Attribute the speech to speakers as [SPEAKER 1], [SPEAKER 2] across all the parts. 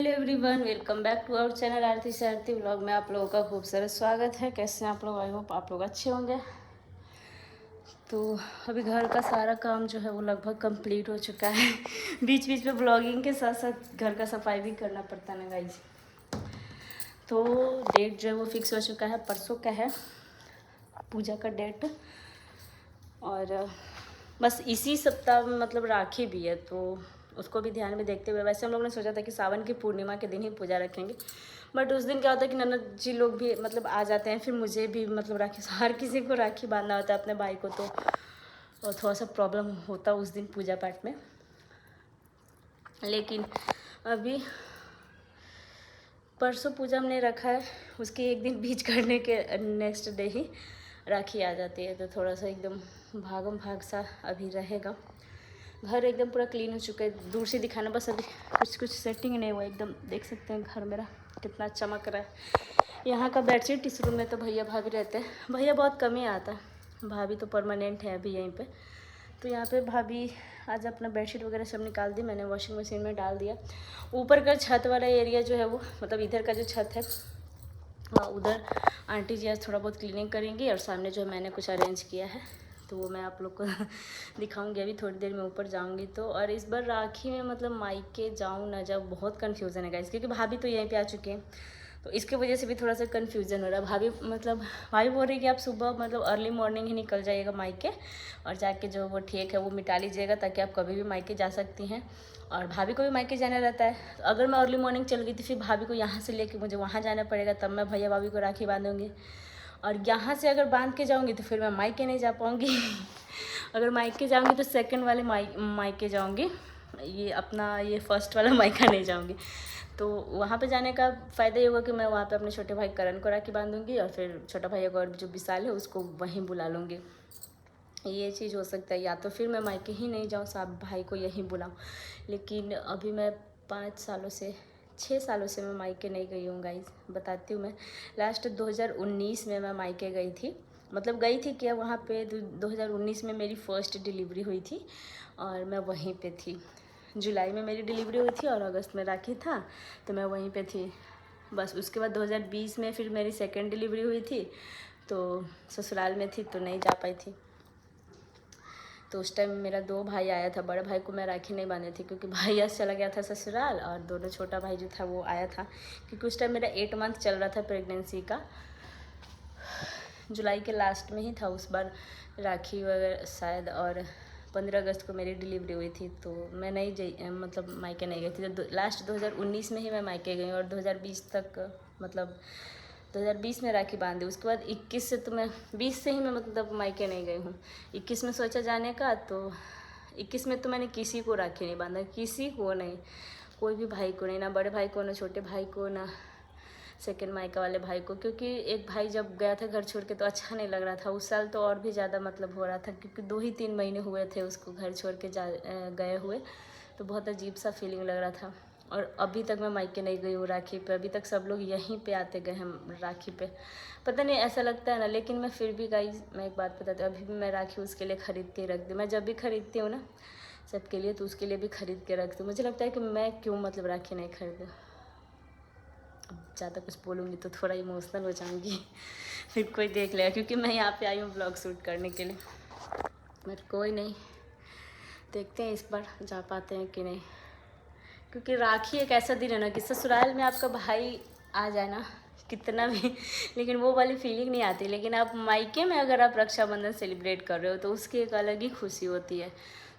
[SPEAKER 1] Hello everyone, welcome back to our channel Aarti से Aarti vlog में आप लोगों का खूब सारा स्वागत है। कैसे हैं आप लोग? आई होप आप लोग अच्छे होंगे। तो अभी घर का सारा काम जो है वो लगभग कंप्लीट हो चुका है। बीच बीच में ब्लॉगिंग के साथ साथ घर का सफाई भी करना पड़ता है ना गाइज। तो डेट जो है वो फिक्स हो चुका है, परसों का है पूजा का डेट। और बस इसी सप्ताह में मतलब राखी भी है, तो उसको भी ध्यान में देखते हुए वैसे हम लोग ने सोचा था कि सावन की पूर्णिमा के दिन ही पूजा रखेंगे, बट उस दिन क्या होता है कि ननद जी लोग भी मतलब आ जाते हैं, फिर मुझे भी मतलब राखी, हर किसी को राखी बांधना होता है अपने भाई को, तो थोड़ा सा प्रॉब्लम होता उस दिन पूजा पाठ में। लेकिन अभी परसों पूजा हमने रखा है, उसके एक दिन बीच करने के नेक्स्ट डे ही राखी आ जाती है, तो थोड़ा सा एकदम भागम भाग सा अभी रहेगा। घर एकदम पूरा क्लीन हो चुका है, दूर से दिखाना बस अभी कुछ सेटिंग नहीं हुआ। एकदम देख सकते हैं घर मेरा कितना चमक रहा है। यहाँ का बेडशीट इस रूम में तो भैया भाभी रहते हैं, भैया बहुत कम ही आता है, भाभी तो परमानेंट है अभी यहीं पे। तो यहाँ पे भाभी आज अपना बेडशीट वगैरह सब निकाल दी, मैंने वॉशिंग मशीन में डाल दिया। ऊपर का छत वाला एरिया जो है वो मतलब इधर का जो छत है उधर आंटी जी आज थोड़ा बहुत क्लीनिंग करेंगी, और सामने जो मैंने कुछ अरेंज किया है तो वो मैं आप लोग को दिखाऊंगी अभी थोड़ी देर में ऊपर जाऊंगी तो। और इस बार राखी में मतलब मायके जाऊँ ना जाऊँ बहुत कन्फ्यूज़न है गाइस, क्योंकि भाभी तो यहीं पे आ चुके हैं, तो इसके वजह से भी थोड़ा सा कन्फ्यूज़न हो रहा है। भाभी बोल रही कि आप सुबह मतलब अर्ली मॉर्निंग ही निकल जाइएगा मायके, और जाके जो वो ठेक है वो मिटा लीजिएगा, ताकि आप कभी भी मायके जा सकती हैं। और भाभी को भी मायके जाना रहता है, तो अगर मैं अर्ली मॉर्निंग चल गई तो फिर भाभी को यहाँ से लेके मुझे वहाँ जाना पड़ेगा, तब मैं भैया भाभी को राखी बांधूंगी। और यहाँ से अगर बांध के जाऊँगी तो फिर मैं मायके नहीं जा पाऊँगी। अगर मायके जाऊँगी तो सेकंड वाले मायके जाऊँगी, ये फर्स्ट वाला मायका नहीं जाऊँगी। तो वहाँ पे जाने का फ़ायदा ये होगा कि मैं वहाँ पे अपने छोटे भाई करण को राखी बांधूंगी, और फिर छोटा भाई और जो विशाल है उसको वहीं बुला लूँगी। ये चीज़ हो सकता है, या तो फिर मैं मायके ही नहीं जाऊँ, साहब भाई को यहीं बुलाऊँ। लेकिन अभी मैं 6 सालों से मैं मायके नहीं गई हूँ गाइस, बताती हूँ मैं। लास्ट 2019 में मैं मायके गई थी, मतलब गई थी क्या वहाँ पे 2019 में मेरी फ़र्स्ट डिलीवरी हुई थी, और मैं वहीं पे थी। जुलाई में मेरी डिलीवरी हुई थी और अगस्त में राखी था, तो मैं वहीं पे थी। बस उसके बाद 2020 में फिर मेरी सेकेंड डिलीवरी हुई थी, तो ससुराल में थी तो नहीं जा पाई थी। तो उस टाइम मेरा 2 भाई आया था, बड़े भाई को मैं राखी नहीं बांधी थी क्योंकि भैया चला गया था ससुराल, और दोनों छोटा भाई जो था वो आया था, क्योंकि उस टाइम मेरा 8 मंथ चल रहा था प्रेगनेंसी का। जुलाई के लास्ट में ही था उस बार राखी वगैरह शायद, और 15 अगस्त को मेरी डिलीवरी हुई थी, तो मैं नहीं मतलब मायके नहीं गई थी। तो लास्ट 2019 में ही मैं मायके गई, और 2020 तक मतलब 2020 में राखी बांधी। उसके बाद 21 से तो मैं 20 से ही मैं मतलब मायके नहीं गई हूँ। 21 में सोचा जाने का, तो 21 में तो मैंने किसी को राखी नहीं बांधा, किसी को नहीं, कोई भी भाई को नहीं, ना बड़े भाई को, ना छोटे भाई को, ना सेकेंड मायका वाले भाई को। क्योंकि एक भाई जब गया था घर छोड़ के तो अच्छा नहीं लग रहा था, उस साल तो और भी ज़्यादा मतलब हो रहा था, क्योंकि 2 ही 3 महीने हुए थे उसको घर छोड़ के गए हुए, तो बहुत अजीब सा फीलिंग लग रहा था। और अभी तक मैं मायके नहीं गई हूँ राखी पे, अभी तक सब लोग यहीं पे आते गए हैं राखी पे, पता नहीं ऐसा लगता है ना। लेकिन मैं फिर भी गाइस मैं एक बात बताती हूँ, अभी भी मैं राखी उसके लिए ख़रीद के रख दी। मैं जब भी ख़रीदती हूँ ना सबके लिए, तो उसके लिए भी ख़रीद के रखती हूँ। मुझे लगता है कि मैं क्यों मतलब राखी नहीं खरीदूँ। ज़्यादा कुछ बोलूँगी तो थोड़ा इमोशनल हो जाऊँगी, फिर कोई देख लेगा, क्योंकि मैं यहाँ पे आई हूँ ब्लॉग शूट करने के लिए। बट कोई नहीं, देखते हैं इस बार जा पाते हैं कि नहीं, क्योंकि राखी एक ऐसा दिन है ना कि ससुराल में आपका भाई आ जाए ना कितना भी, लेकिन वो वाली फीलिंग नहीं आती। लेकिन आप मायके में अगर आप रक्षाबंधन सेलिब्रेट कर रहे हो तो उसकी एक अलग ही खुशी होती है,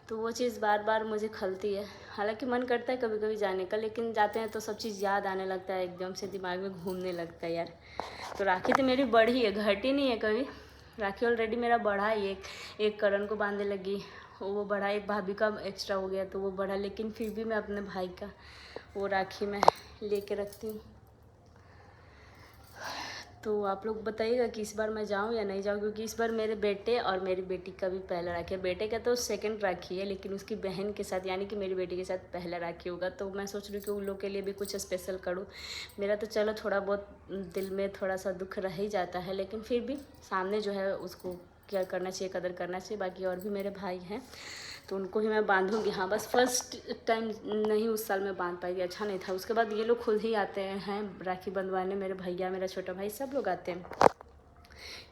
[SPEAKER 1] तो वो चीज़ बार बार मुझे खलती है। हालांकि मन करता है कभी कभी जाने का, लेकिन जाते हैं तो सब चीज़ याद आने लगता है, एकदम से दिमाग में घूमने लगता है यार। तो राखी तो मेरी बढ़ी है, घटी नहीं है कभी। राखी ऑलरेडी मेरा बढ़ा ही, एक करण को बांधने लगी, वो बढ़ा, एक भाभी का एक्स्ट्रा हो गया तो वो बढ़ा, लेकिन फिर भी मैं अपने भाई का वो राखी में लेके रखती हूँ। तो आप लोग बताइएगा कि इस बार मैं जाऊँ या नहीं जाऊँ, क्योंकि इस बार मेरे बेटे और मेरी बेटी का भी पहला राखी है। बेटे का तो सेकंड राखी है, लेकिन उसकी बहन के साथ यानी कि मेरी बेटी के साथ पहला राखी होगा, तो मैं सोच रही हूँ कि उन लोग के लिए भी कुछ स्पेशल करूँ। मेरा तो चलो थोड़ा बहुत दिल में थोड़ा सा दुख रह ही जाता है, लेकिन फिर भी सामने जो है उसको क्या करना चाहिए, कदर करना चाहिए। बाकी और भी मेरे भाई हैं, तो उनको ही मैं बांधूंगी। हाँ बस फर्स्ट टाइम नहीं उस साल मैं बांध पाई, अच्छा नहीं था। उसके बाद ये लोग खुद ही आते हैं राखी बंधवाने, मेरे भैया, मेरा छोटा भाई, सब लोग आते हैं,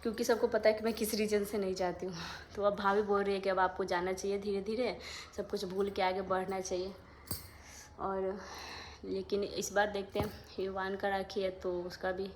[SPEAKER 1] क्योंकि सबको पता है कि मैं किस रीजन से नहीं जाती हूँ। तो अब भाभी बोल रही है कि अब आपको जाना चाहिए, धीरे धीरे सब कुछ भूल के आगे बढ़ना चाहिए। और लेकिन इस बार देखते हैं, ईवान का राखी है तो उसका भी,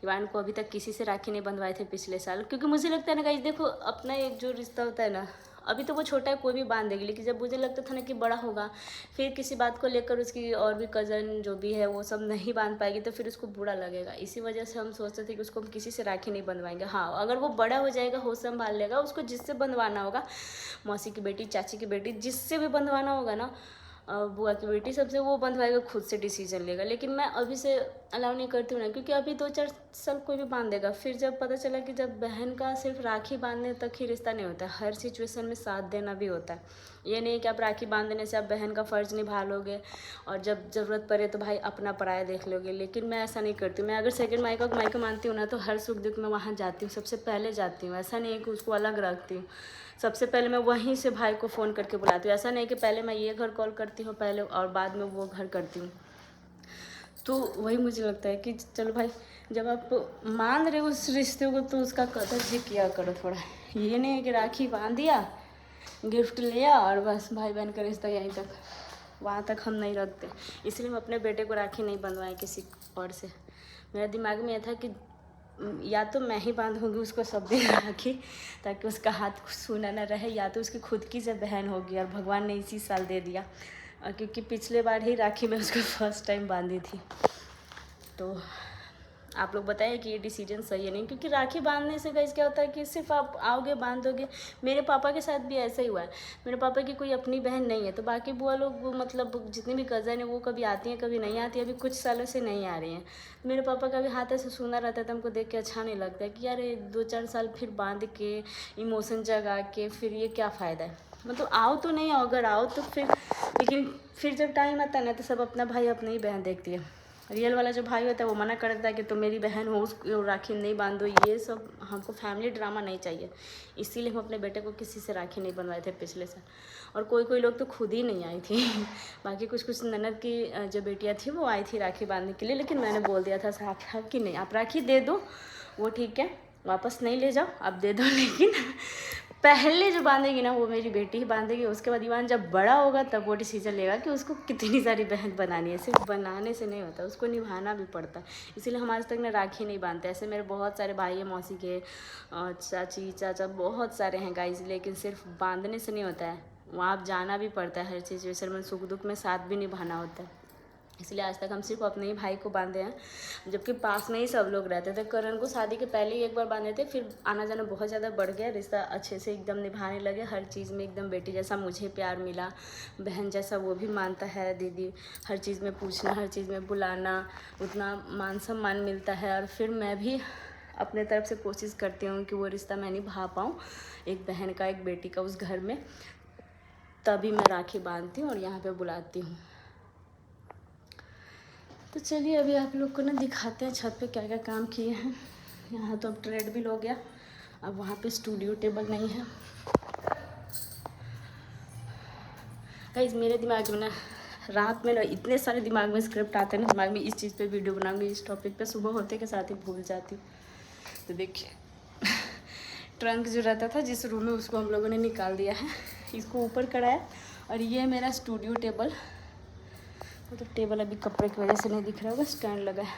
[SPEAKER 1] ईवान को अभी तक किसी से राखी नहीं बंधवाए थे पिछले साल, क्योंकि मुझे लगता है ना गाइस, देखो अपना एक जो रिश्ता होता है ना, अभी तो वो छोटा है कोई भी बांध देगी, लेकिन जब मुझे लगता था ना कि बड़ा होगा, फिर किसी बात को लेकर उसकी और भी कज़न जो भी है वो सब नहीं बांध पाएगी तो फिर उसको बुरा लगेगा। इसी वजह से हम सोचते थे कि उसको हम किसी से राखी नहीं बंधवाएंगे। हाँ अगर वो बड़ा हो जाएगा, होश संभाल लेगा, उसको जिससे बंधवाना होगा, मौसी की बेटी, चाची की बेटी, जिससे भी बंधवाना होगा ना, बुआ की बेटी, सबसे वो बंधवाएगा, खुद से डिसीजन लेगा। लेकिन मैं अभी से अलाउ नहीं करती हूँ ना, क्योंकि अभी 2-4 साल कोई भी बांध देगा, फिर जब पता चला कि जब बहन का सिर्फ राखी बांधने तक ही रिश्ता नहीं होता, हर सिचुएशन में साथ देना भी होता है। ये नहीं कि आप राखी बांध देने से आप बहन का फ़र्ज़ निभा लोगे और जब ज़रूरत पड़े तो भाई अपना पराया देख लोगे। लेकिन मैं ऐसा नहीं करती हूँ। मैं अगर सेकंड मायका मानती हूँ ना, तो हर सुख दुख में वहाँ जाती हूँ, सबसे पहले जाती हूँ। ऐसा नहीं है कि उसको अलग रखती हूँ, सबसे पहले मैं वहीं से भाई को फ़ोन करके बुलाती हूँ। ऐसा नहीं कि पहले मैं ये घर कॉल करती हूँ पहले और बाद में वो घर करती हूँ। तो वही मुझे लगता है कि चलो भाई, जब आप मान रहे हो उस रिश्ते को तो उसका कदर भी किया करो थोड़ा। ये नहीं है कि राखी बांध दिया, गिफ्ट लिया और बस भाई बहन का रिश्ता यहीं तक, वहाँ तक हम नहीं रखते। इसलिए हम अपने बेटे को राखी नहीं बंधवाएं किसी और से। मेरे दिमाग में यह था कि या तो मैं ही बांधूंगी उसको सब दिन राखी, ताकि उसका हाथ सूना ना रहे, या तो उसकी खुद की जब बहन होगी, और भगवान ने इसी साल दे दिया, क्योंकि पिछले बार ही राखी में उसको फर्स्ट टाइम बांधी थी। तो आप लोग बताएं कि ये डिसीजन सही है नहीं, क्योंकि राखी बांधने से गाइस क्या होता है कि सिर्फ आप आओगे बांधोगे। मेरे पापा के साथ भी ऐसा ही हुआ है। मेरे पापा की कोई अपनी बहन नहीं है, तो बाकी बुआ लोग मतलब जितनी भी कज़न है वो कभी आती हैं कभी नहीं आती, अभी कुछ सालों से नहीं आ रही हैं। मेरे पापा का भी हाथ ऐसे सूना रहता है तो हमको देख के अच्छा नहीं लगता है कि यार 2-4 साल फिर बांध के इमोशन जगा के फिर ये क्या फ़ायदा है। मतलब आओ तो नहीं आओ, अगर आओ तो फिर, लेकिन फिर जब टाइम आता है ना तो सब अपना भाई अपनी ही बहन देखती है। रियल वाला जो भाई होता है वो मना कर देता है कि तुम मेरी बहन हो, उसको राखी नहीं बांधो। ये सब हमको फैमिली ड्रामा नहीं चाहिए, इसीलिए हम अपने बेटे को किसी से राखी नहीं बनवाए थे पिछले साल। और कोई लोग तो खुद ही नहीं आई थी बाकी कुछ ननद की जो बेटियाँ थी वो आई थी राखी बांधने के लिए, लेकिन मैंने बोल दिया था साफ कि नहीं, आप राखी दे दो वो ठीक है, वापस नहीं ले जाओ, आप दे दो, लेकिन पहले जो बांधेगी ना वो मेरी बेटी ही बांधेगी। उसके बाद ईवान जब बड़ा होगा तब वो डिसीजन लेगा कि उसको कितनी सारी बहन बनानी है। सिर्फ बनाने से नहीं होता, उसको निभाना भी पड़ता है। इसीलिए हम आज तक ना राखी नहीं बांधते। ऐसे मेरे बहुत सारे भाई हैं, मौसी के, चाची चाचा बहुत सारे हैं गाइस, लेकिन सिर्फ बांधने से नहीं होता है, वहाँ आप जाना भी पड़ता है, हर सिचुएशन में सुख दुख में साथ भी निभाना होता है। इसलिए आज तक हम सिर्फ अपने ही भाई को बांधे हैं, जबकि पास में ही सब लोग रहते थे। करण को शादी के पहले ही एक बार बांधे थे, फिर आना जाना बहुत ज़्यादा बढ़ गया, रिश्ता अच्छे से एकदम निभाने लगे, हर चीज़ में एकदम बेटी जैसा मुझे प्यार मिला, बहन जैसा वो भी मानता है, दीदी हर चीज़ में पूछना, हर चीज़ में बुलाना, उतना मान सम्मान मिलता है। और फिर मैं भी अपने तरफ से कोशिश करती हूँ कि वो रिश्ता मैं निभा पाऊँ, एक बहन का एक बेटी का उस घर में, तभी मैं राखी बांधती हूँ और यहाँ पर बुलाती हूँ। तो चलिए अभी आप लोग को ना दिखाते हैं छत पे क्या क्या काम किए हैं। यहाँ तो अब ट्रेडमिल हो गया, अब वहाँ पे स्टूडियो टेबल नहीं है। गाइस मेरे दिमाग में ना रात में ना इतने सारे दिमाग में स्क्रिप्ट आते हैं ना, दिमाग में इस चीज़ पे वीडियो बनाऊंगी, इस टॉपिक पे, सुबह होते के साथ ही भूल जाती हूँ। तो देखिए ट्रंक जो रहता था जिस रूम में, उसको हम लोगों ने निकाल दिया है, इसको ऊपर कराया। और ये मेरा स्टूडियो टेबल, मतलब टेबल अभी कपड़े की वजह से नहीं दिख रहा होगा, स्टैंड लगा है,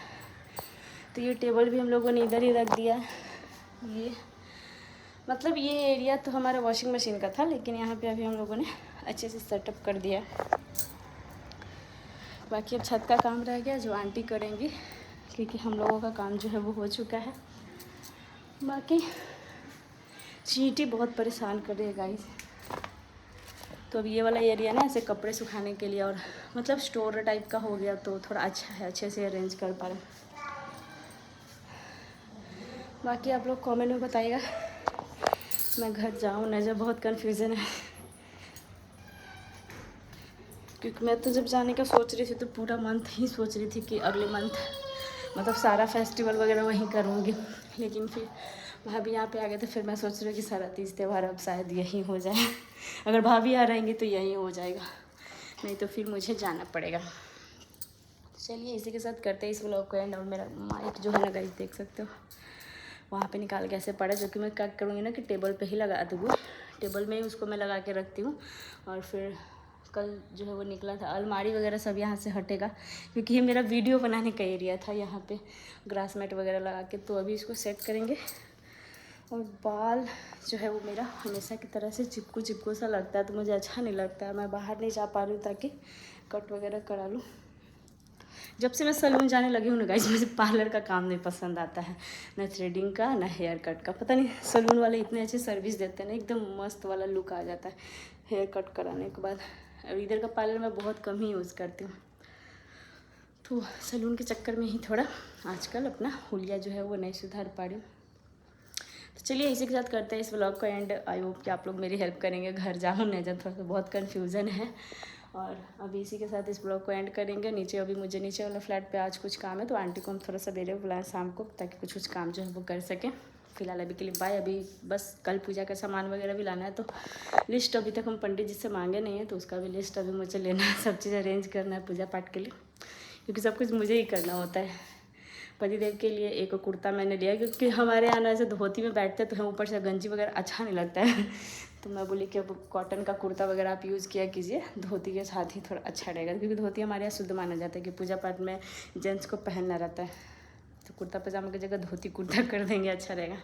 [SPEAKER 1] तो ये टेबल भी हम लोगों ने इधर ही रख दिया है। ये मतलब ये एरिया तो हमारा वॉशिंग मशीन का था, लेकिन यहाँ पे अभी हम लोगों ने अच्छे से सेटअप कर दिया। बाकी अब छत का काम रह गया जो आंटी करेंगी, क्योंकि हम लोगों का काम जो है वो हो चुका है। बाकी चींटी बहुत परेशान कर रही है गाइस। तो अब ये वाला एरिया ना ऐसे कपड़े सुखाने के लिए और मतलब स्टोर टाइप का हो गया, तो थोड़ा अच्छा है, अच्छे से अरेंज कर पा रहे। बाकी आप लोग कमेंट में बताइएगा मैं घर जाऊँ ना, जब बहुत कन्फ्यूज़न है, क्योंकि मैं तो जब जाने का सोच रही थी तो पूरा मंथ ही सोच रही थी कि अगले मंथ मतलब सारा फेस्टिवल वगैरह वहीं करूँगी, लेकिन फिर भाभी यहाँ पे आ गए तो फिर मैं सोच रही हूँ कि सारा तीज त्यौहार अब शायद यहीं हो जाए। अगर भाभी आ रहेंगी तो यहीं हो जाएगा, नहीं तो फिर मुझे जाना पड़ेगा। चलिए इसी के साथ करते हैं इस व्लॉग को एंड। और मेरा माइक जो है ना गाइस देख सकते हो वहाँ पे निकाल के ऐसे पड़ा, जो कि मैं क्या करूँगी ना कि टेबल पे ही लगा दूँगी। टेबल में ही उसको मैं लगा के रखती हूँ। और फिर कल जो है वो निकला था, अलमारी वगैरह सब यहाँ से हटेगा, क्योंकि ये मेरा वीडियो बनाने का एरिया था यहाँ पे ग्रास मैट वगैरह लगा के। तो अभी इसको सेट करेंगे। और बाल जो है वो मेरा हमेशा की तरह से चिपकू सा लगता है, तो मुझे अच्छा नहीं लगता है। मैं बाहर नहीं जा पा रही हूँ ताकि कट वगैरह करा लूँ। जब से मैं सैलून जाने लगी हूँ ना गाइस, मुझे पार्लर का काम नहीं पसंद आता है, ना थ्रेडिंग का ना हेयर कट का। पता नहीं सैलून वाले इतने अच्छे सर्विस देते हैं ना, एकदम मस्त वाला लुक आ जाता है हेयर कट कराने के बाद। और इधर का पार्लर मैं बहुत कम ही यूज़ करती हूँ, तो सैलून के चक्कर में ही थोड़ा आजकल अपना हुलिया जो है वो नहीं सुधार पा रही हूँ। तो चलिए इसी के साथ करते हैं इस व्लॉग का एंड। आई होप कि आप लोग मेरी हेल्प करेंगे। घर जाऊँ नहीं जा, थोड़ा सा बहुत कन्फ्यूज़न है। और अभी इसी के साथ इस ब्लॉग को एंड करेंगे। नीचे अभी मुझे नीचे वाला फ्लैट पे आज कुछ काम है, तो आंटी को हम थोड़ा सा देर बुलाएं शाम को, ताकि कुछ काम जो है वो कर सकें। फिलहाल अभी के लिए बाय। अभी बस कल पूजा का सामान वगैरह भी लाना है, तो लिस्ट अभी तक हम पंडित जी से मांगे नहीं है, तो उसका भी लिस्ट अभी मुझे लेना है। सब चीज़ अरेंज करना है पूजा पाठ के लिए, क्योंकि सब कुछ मुझे ही करना होता है। पतिदेव के लिए एक कुर्ता मैंने लिया, क्योंकि हमारे यहाँ ऐसे धोती में बैठते हैं तो हम ऊपर से गंजी वगैरह अच्छा नहीं लगता है। तो मैं बोली कि अब कॉटन का कुर्ता वगैरह आप यूज़ किया कीजिए, धोती के साथ ही थोड़ा अच्छा रहेगा, क्योंकि धोती हमारे यहाँ शुद्ध माना जाता है कि पूजा पाठ में जेंट्स को पहनना रहता है। तो कुर्ता पजामा की जगह धोती कुर्ता कर देंगे, अच्छा रहेगा।